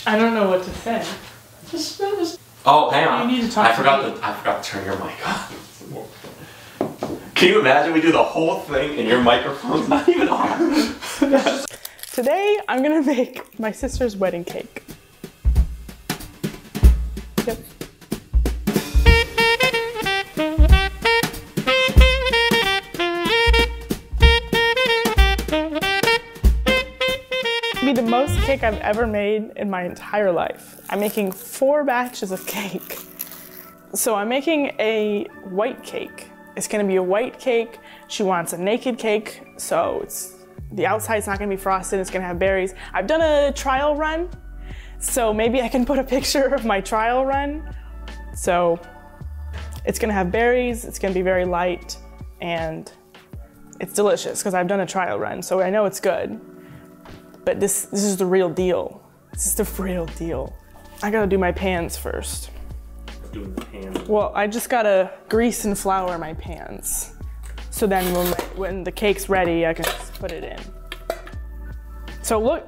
I don't know what to say. Oh, hang on. You need to talk I forgot to turn your mic on. Can you imagine we do the whole thing and your microphone's not even on? Today, I'm gonna make my sister's wedding cake. Yep. Be the most cake I've ever made in my entire life. I'm making 4 batches of cake. So I'm making a white cake. It's gonna be a white cake. She wants a naked cake, so the outside's not gonna be frosted, it's gonna have berries. I've done a trial run, so maybe I can put a picture of my trial run. So it's gonna have berries, it's gonna be very light, and it's delicious because I've done a trial run, so I know it's good. But this is the real deal. This is the real deal. I gotta do my pans first. Doing the pans. Well, I just gotta grease and flour my pans. So then when the cake's ready, I can just put it in. So look,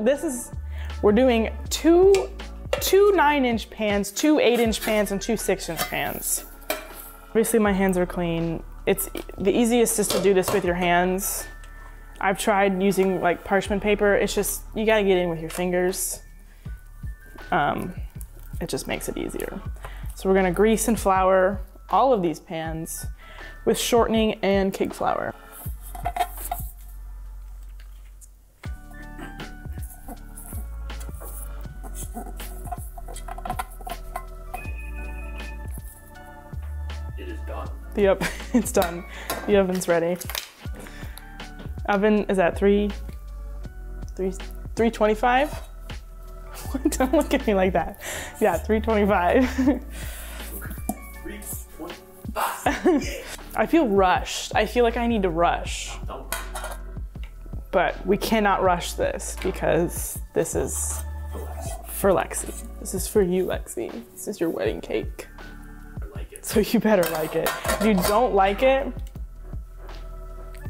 we're doing two 9-inch pans, 2 8-inch pans, and 2 6-inch pans. Obviously my hands are clean. The easiest is to do this with your hands. I've tried using like parchment paper. It's just, you gotta get in with your fingers. It just makes it easier. So we're gonna grease and flour all of these pans with shortening and cake flour. it is done. Yep, it's done. The oven's ready. Oven is at 325? Don't look at me like that. Yeah, 325. 325. I feel rushed. I feel like I need to rush. Don't. But we cannot rush this because this is for Lexi. This is for you, Lexi. This is your wedding cake. I like it. So you better like it. If you don't like it,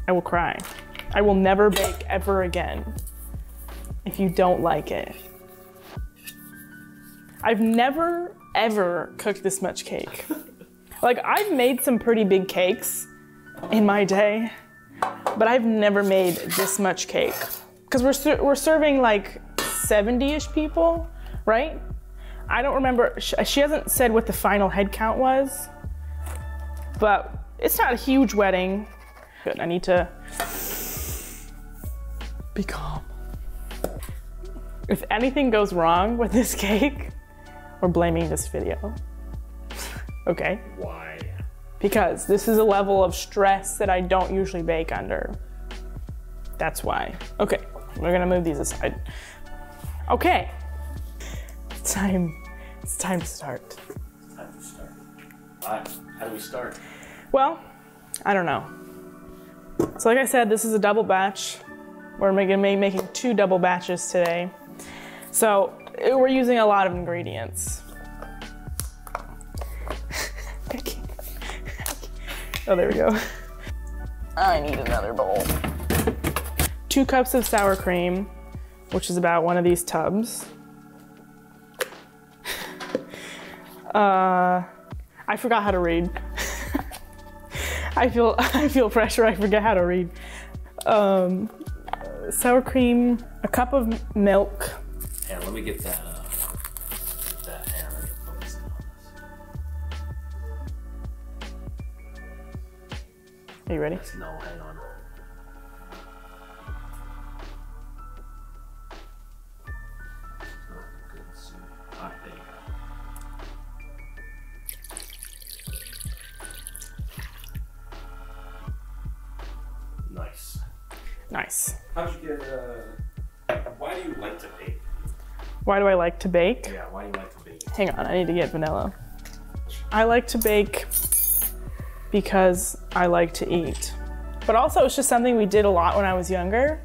I will cry. I will never bake ever again if you don't like it. I've never, ever cooked this much cake. Like, I've made some pretty big cakes in my day, but I've never made this much cake. Because we're serving like 70-ish people, right? I don't remember, she hasn't said what the final head count was, but it's not a huge wedding. Good, I need to be calm. If anything goes wrong with this cake, we're blaming this video. Okay? Why? Because this is a level of stress that I don't usually bake under. That's why. Okay, we're gonna move these aside. Okay. It's time to start. It's time to start. All right, how do we start? Well, I don't know. So like I said, this is a double batch. We're gonna be making 2 double batches today. So we're using a lot of ingredients. Oh, there we go. I need another bowl. 2 cups of sour cream, which is about one of these tubs. I forgot how to read. I feel pressure, I forget how to read. Sour cream, a cup of milk. Yeah, let me get that hammer and focus on this. Are you ready? No, hang on. All right, there you go. Nice. Nice. How'd you get, why do you like to bake? Why do I like to bake? Yeah, why do you like to bake? Hang on, I need to get vanilla. I like to bake because I like to eat. But also it's just something we did a lot when I was younger.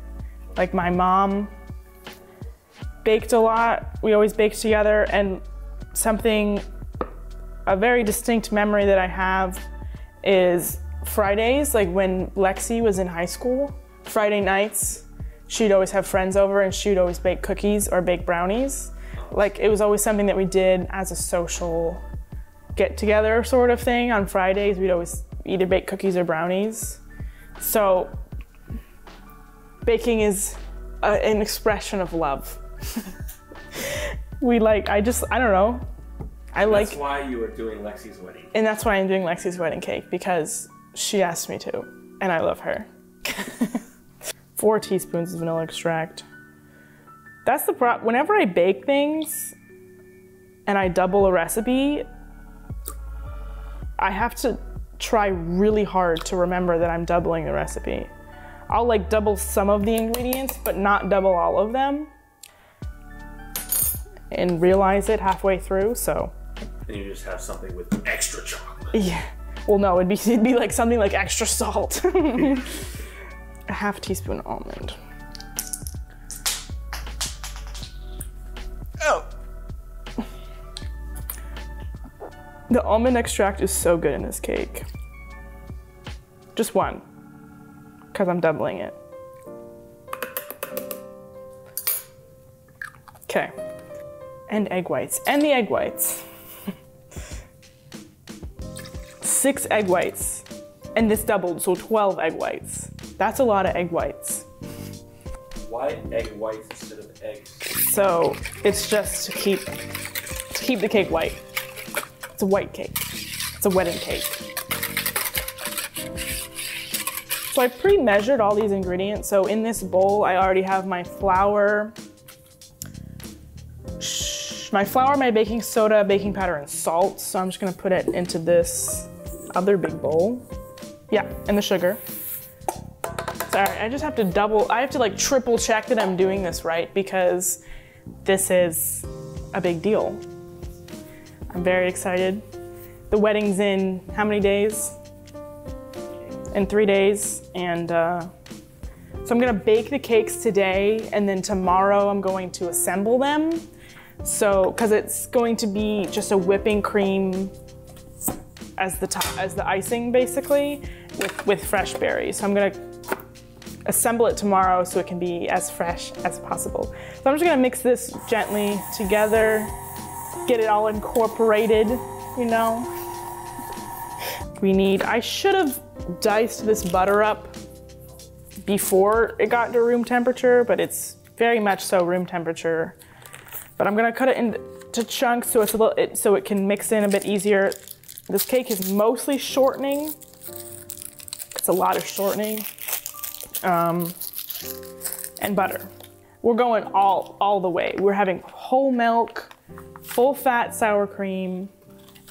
Like my mom baked a lot. We always baked together, and a very distinct memory that I have is Fridays, like when Lexi was in high school, Friday nights, she'd always have friends over and she'd always bake cookies or bake brownies. like it was always something that we did as a social get together sort of thing. On Fridays, we'd always either bake cookies or brownies. So baking is an expression of love. I don't know. That's why you are doing Lexi's wedding. And that's why I'm doing Lexi's wedding cake, because she asked me to, and I love her. 4 teaspoons of vanilla extract. That's the problem. Whenever I bake things and I double a recipe, I have to try really hard to remember that I'm doubling the recipe. I'll like double some of the ingredients, but not double all of them, and realize it halfway through, so. And you just have something with extra chocolate. Yeah. Well, no, it'd be like something like extra salt. A half teaspoon almond. Oh. The almond extract is so good in this cake. Just 1, because I'm doubling it. Okay. And egg whites. And the egg whites. 6 egg whites. And this doubled, so 12 egg whites. That's a lot of egg whites. Why egg whites instead of eggs? So it's just to keep the cake white. It's a white cake. It's a wedding cake. So I pre-measured all these ingredients. So in this bowl, I already have my flour, my baking soda, baking powder, and salt. So I'm just gonna put it into this other big bowl. Yeah, and the sugar. Sorry, I just have to I have to like triple check that I'm doing this right, because this is a big deal. I'm very excited. The wedding's in how many days? In 3 days. And so I'm gonna bake the cakes today, and then tomorrow I'm going to assemble them. So, cause it's going to be just a whipping cream as the icing basically, with fresh berries. So I'm gonna assemble it tomorrow so it can be as fresh as possible. So I'm just gonna mix this gently together, get it all incorporated, you know. I should have diced this butter up before it got to room temperature, but it's very much so room temperature. But I'm gonna cut it into chunks so so it can mix in a bit easier. This cake is mostly shortening. It's a lot of shortening. And butter. We're going all the way. We're having whole milk, full fat sour cream.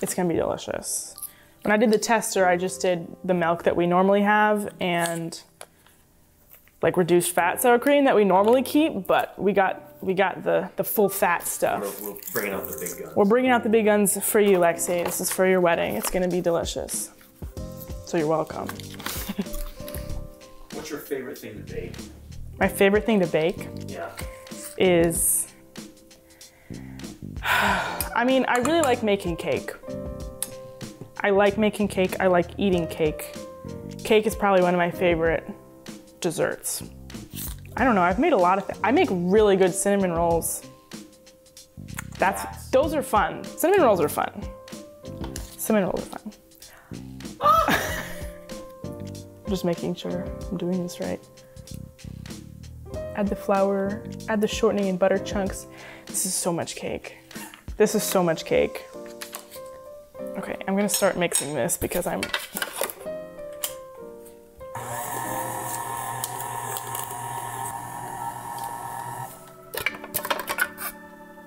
It's gonna be delicious. When I did the tester, I just did the milk that we normally have and like reduced fat sour cream that we normally keep, but we got the full fat stuff. We're bringing out the big guns. We're bringing out the big guns for you, Lexi. This is for your wedding. It's gonna be delicious. So you're welcome. What's your favorite thing to bake? My favorite thing to bake? Yeah. Is, I mean, I really like making cake. I like making cake, I like eating cake. Cake is probably one of my favorite desserts. I don't know, I've made a lot of things. I make really good cinnamon rolls. Those are fun. Cinnamon rolls are fun. Cinnamon rolls are fun. Just making sure I'm doing this right. Add the flour, add the shortening and butter chunks. This is so much cake. This is so much cake. Okay, I'm gonna start mixing this because I'm...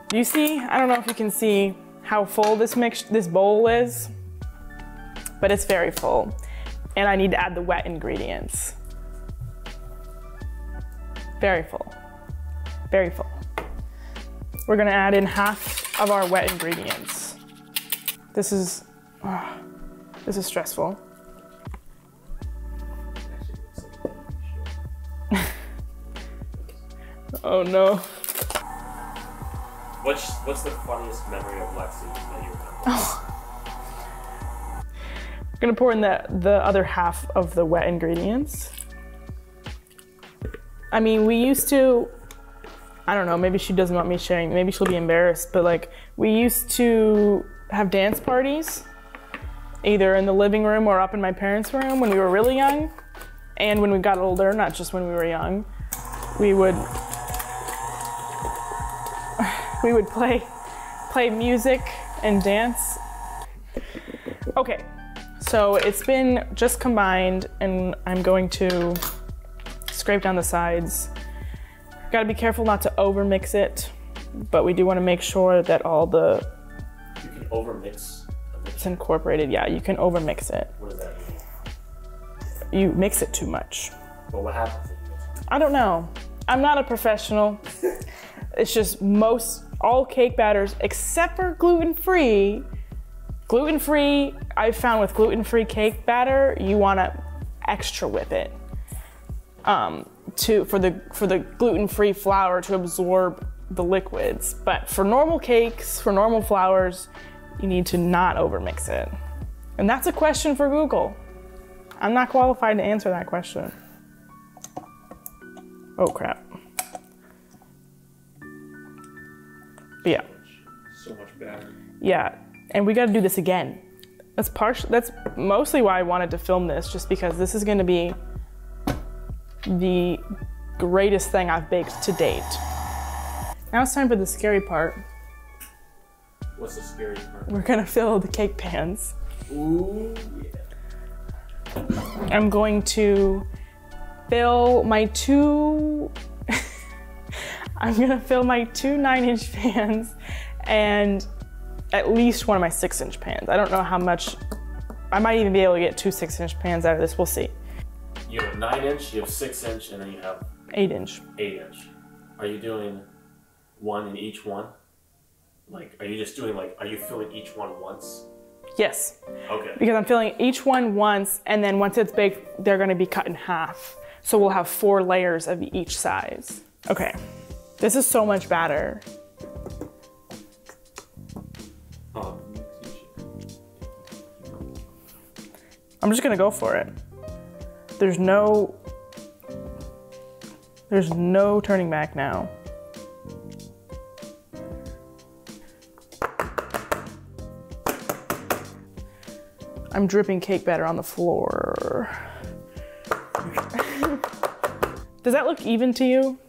Do you see? I don't know if you can see how full this bowl is, but it's very full. And I need to add the wet ingredients. Very full, very full. We're gonna add in half of our wet ingredients. This is stressful. Oh no. What's the funniest memory of Lexi that you remember? I'm gonna pour in the other half of the wet ingredients. I mean, we used to I don't know, maybe she doesn't want me sharing, maybe she'll be embarrassed, but like we used to have dance parties either in the living room or up in my parents' room when we were really young. And when we got older, not just when we were young, we would play music and dance. Okay, so it's been just combined and I'm going to scrape down the sides. Gotta be careful not to over mix it, but we do want to make sure that all the... You can over mix a mix. It's incorporated, yeah, you can over mix it. What does that mean? You mix it too much. But what happens if you mix it? I don't know. I'm not a professional. It's just all cake batters, except for gluten-free. Gluten-free, I've found with gluten-free cake batter, you want to extra whip it for the gluten-free flour to absorb the liquids. But for normal cakes, for normal flours, you need to not overmix it. And that's a question for Google. I'm not qualified to answer that question. Oh crap. But yeah. So much batter. Yeah, and we gotta do this again. That's mostly why I wanted to film this, just because this is gonna be the greatest thing I've baked to date. Now it's time for the scary part. What's the scary part? We're gonna fill the cake pans. Ooh, yeah. I'm going to fill my two 9-inch pans and at least one of my 6-inch pans. I don't know how much, I might even be able to get 2 6-inch pans out of this, we'll see. You have 9-inch, you have 6-inch, and then you have 8-inch. 8-inch. Are you doing one in each one? Like, are you just doing are you filling each one once? Yes. Okay. Because I'm filling each one once, and then once it's baked, they're gonna be cut in half. So we'll have 4 layers of each size. Okay, this is so much batter. I'm just gonna go for it. There's no turning back now. I'm dripping cake batter on the floor. Does that look even to you?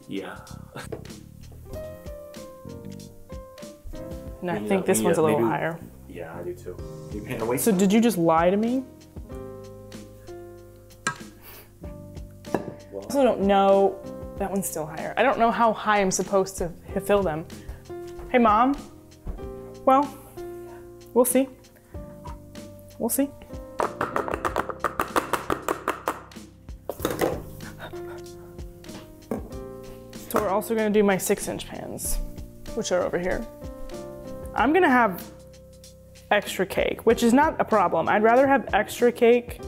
Yeah. No, I think this one's a little higher. Yeah, I do too. You can't wait. So did you just lie to me? Well, I also don't know. That one's still higher. I don't know how high I'm supposed to fill them. Hey, Mom. Well, we'll see. We'll see. So we're also gonna do my 6-inch pans, which are over here. I'm gonna have extra cake, which is not a problem. I'd rather have extra cake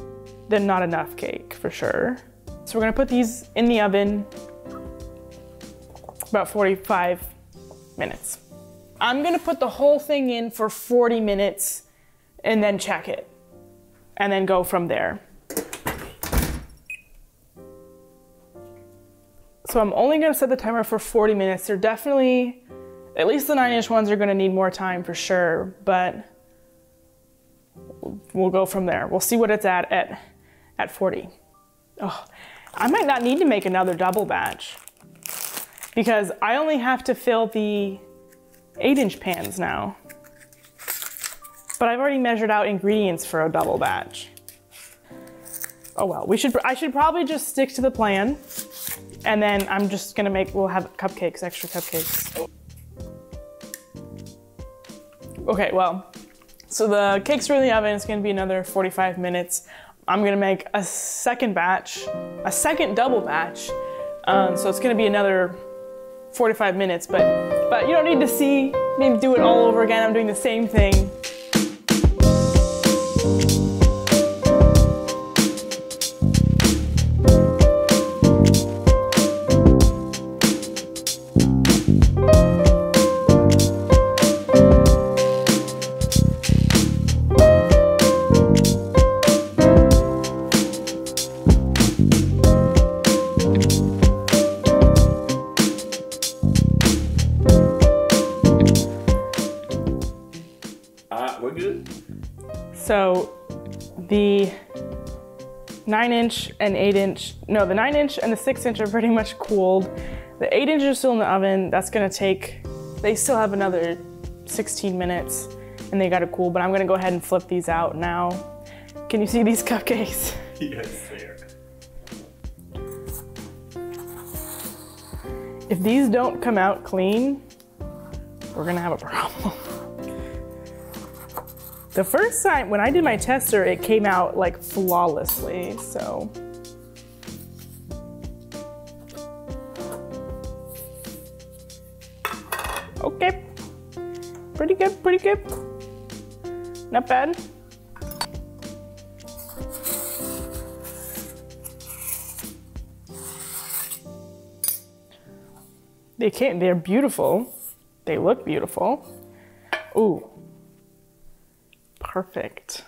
than not enough cake, for sure. So we're gonna put these in the oven about 45 minutes. I'm gonna put the whole thing in for 40 minutes and then check it and then go from there. So I'm only gonna set the timer for 40 minutes. They're definitely, at least the 9-inch ones are gonna need more time for sure, but we'll go from there. We'll see what it's at 40. Oh, I might not need to make another double batch because I only have to fill the 8-inch pans now. But I've already measured out ingredients for a double batch. Oh well, I should probably just stick to the plan. And then I'm just gonna we'll have cupcakes, extra cupcakes. Okay, well, so the cakes are in the oven. It's gonna be another 45 minutes. I'm gonna make a second double batch. So it's gonna be another 45 minutes, but you don't need to see me do it all over again. I'm doing the same thing. So the 9-inch and 8-inch, no, the 9-inch and the 6-inch are pretty much cooled. The 8-inch is still in the oven. That's gonna take, they still have another 16 minutes and they gotta cool, but I'm gonna go ahead and flip these out now. Can you see these cupcakes? Yes, they are. If these don't come out clean, we're gonna have a problem. The first time, when I did my tester, it came out like flawlessly, so. Okay, pretty good, pretty good. Not bad. They're beautiful. They look beautiful. Ooh. Perfect.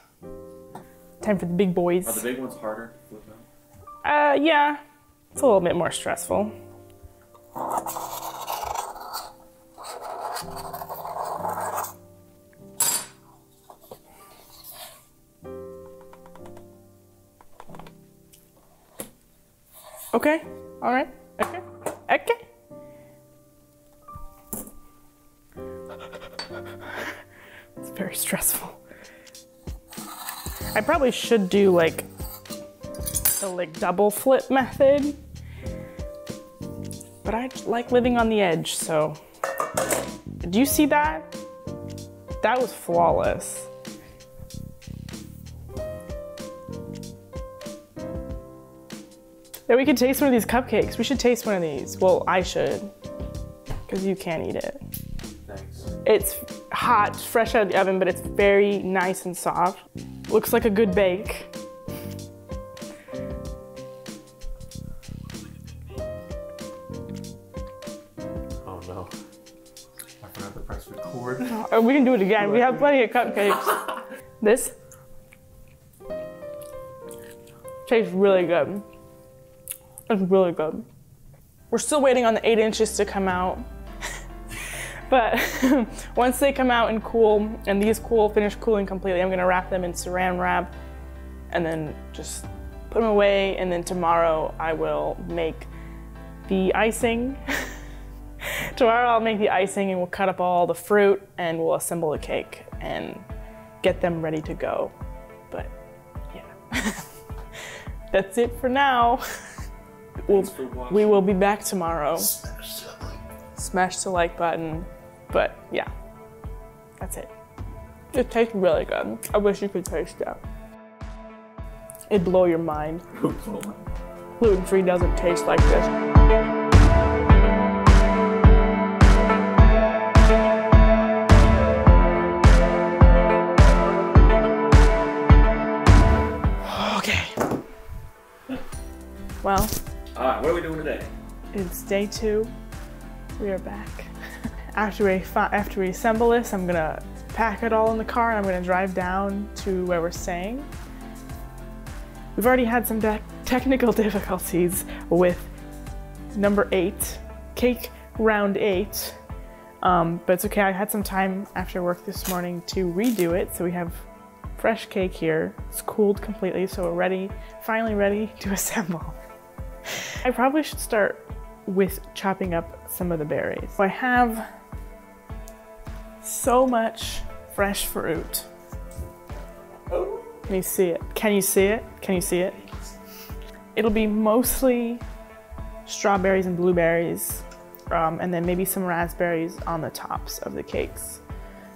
Time for the big boys. Are the big ones harder to flip out? Yeah. It's a little bit more stressful. Okay. All right. Okay. Okay. It's very stressful. I probably should do like the double flip method, but I like living on the edge, so. Do you see that? That was flawless. Yeah, we could taste one of these cupcakes. We should taste one of these. Well, I should, because you can't eat it. Thanks. It's hot, fresh out of the oven, but it's very nice and soft. Looks like a good bake. Oh no. I forgot to press record. Oh, we can do it again. We have plenty of cupcakes. This tastes really good. It's really good. We're still waiting on the 8 inches to come out. But once they come out and cool, and these finish cooling completely, I'm gonna wrap them in saran wrap and then just put them away. And then tomorrow I will make the icing. Tomorrow I'll make the icing and we'll cut up all the fruit and we'll assemble the cake and get them ready to go. But yeah, that's it for now. We will be back tomorrow. Smash the like button. But yeah, that's it. It tastes really good. I wish you could taste it. It'd blow your mind. Gluten-free doesn't taste like this. Okay. Well. All right, what are we doing today? It's day 2. We are back. After we assemble this, I'm gonna pack it all in the car and I'm gonna drive down to where we're staying. We've already had some technical difficulties with number 8, cake round 8, but it's okay. I had some time after work this morning to redo it, so we have fresh cake here. It's cooled completely, so we're finally ready to assemble. I probably should start with chopping up some of the berries. I have so much fresh fruit. Oh. Can you see it? Can you see it? Can you see it? It'll be mostly strawberries and blueberries, and then maybe some raspberries on the tops of the cakes.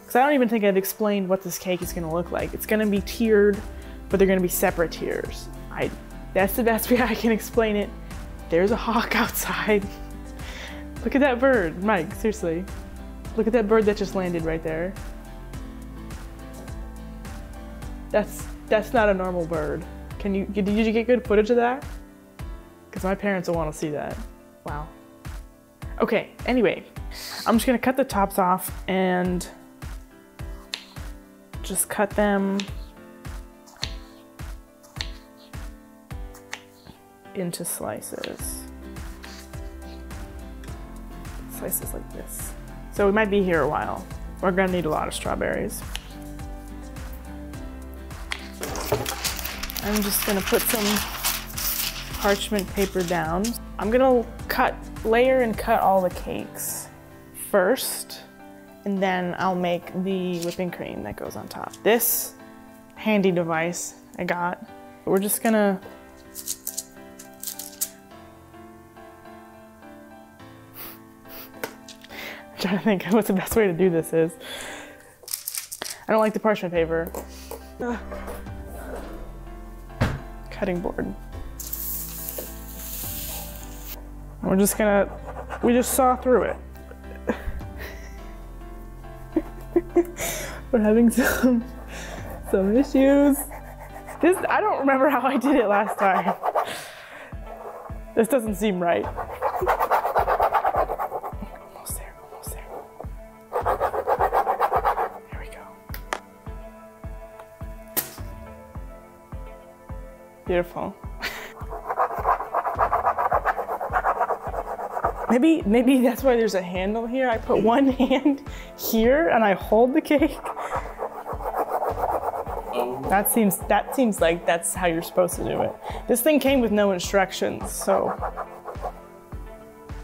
Because I don't even think I've explained what this cake is gonna look like. It's gonna be tiered, but they're gonna be separate tiers. That's the best way I can explain it. There's a hawk outside. Look at that bird, Mike, seriously. Look at that bird that just landed right there. That's not a normal bird. Did you get good footage of that? Because my parents will want to see that. Wow. Okay, anyway, I'm just gonna cut the tops off and just cut them into slices. Slices like this. So we might be here a while. We're gonna need a lot of strawberries. I'm just gonna put some parchment paper down. I'm gonna layer and cut all the cakes first, and then I'll make the whipping cream that goes on top. This handy device I got, we're just gonna I'm trying to think what the best way to do this is. I don't like the parchment paper. Cutting board. We just saw through it. We're having some issues. I don't remember how I did it last time. This doesn't seem right. Almost there, almost there. Here we go. Beautiful. Maybe that's why there's a handle here. I put one hand here and I hold the cake. Oh. That seems like that's how you're supposed to do it. This thing came with no instructions, so.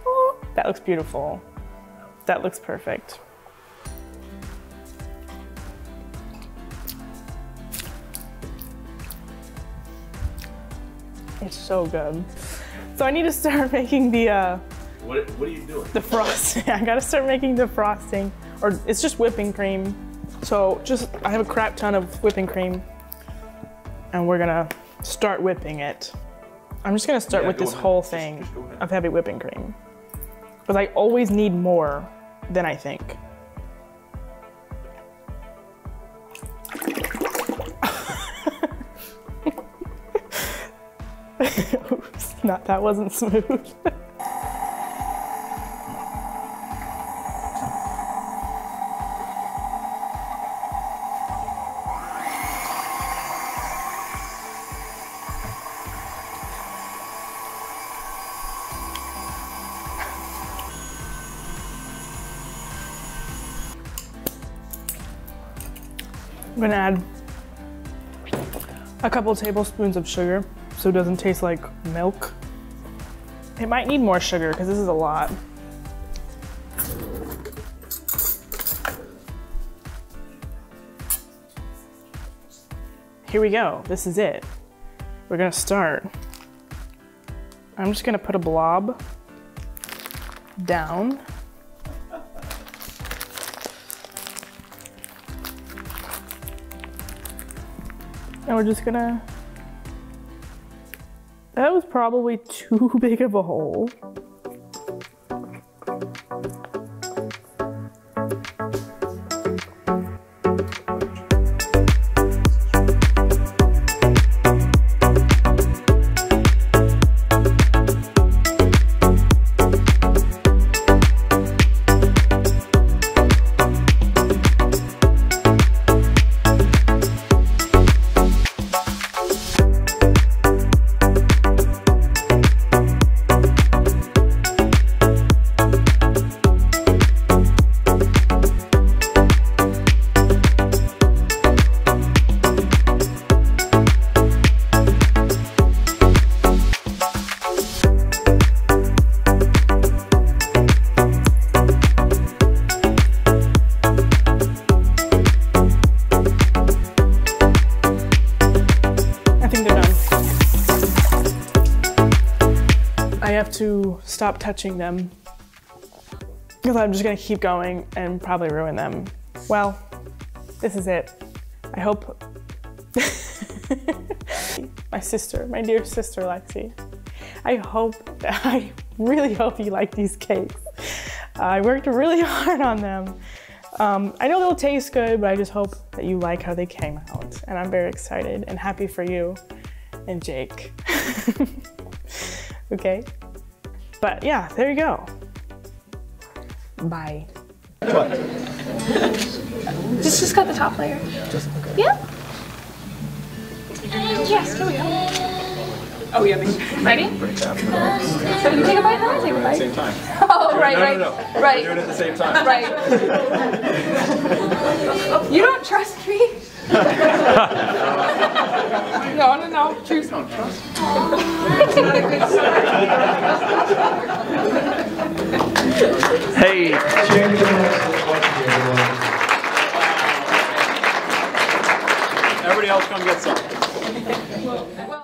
Oh, that looks beautiful. That looks perfect. It's so good. So I need to start making the What are you doing? The frosting. I gotta start making the frosting. Or it's just whipping cream. So I have a crap ton of whipping cream and we're gonna start whipping it. I'm just gonna start with this whole thing of heavy whipping cream. Because I always need more than I think. Oops, that wasn't smooth. I'm gonna add a couple tablespoons of sugar so it doesn't taste like milk. It might need more sugar because this is a lot. Here we go, this is it. We're gonna start. I'm just gonna put a blob down. And we're just gonna, that was probably too big of a hole. I have to stop touching them because I'm just gonna keep going and probably ruin them. Well, this is it. I hope my dear sister Lexi, I really hope you like these cakes. I worked really hard on them. I know they'll taste good, but I just hope that you like how they came out. And I'm very excited and happy for you and Jake. Okay? But yeah, there you go. Bye. What? Just cut the top layer. Just okay. Yeah? Yes, here we go. Oh, yeah. Ready? Break that. So you take a bite and I take a bite? At the same time. Oh, right, right. No. Right. We're doing it at the same time. Right. You don't trust me? No. Choose. Hey. Everybody else come get some.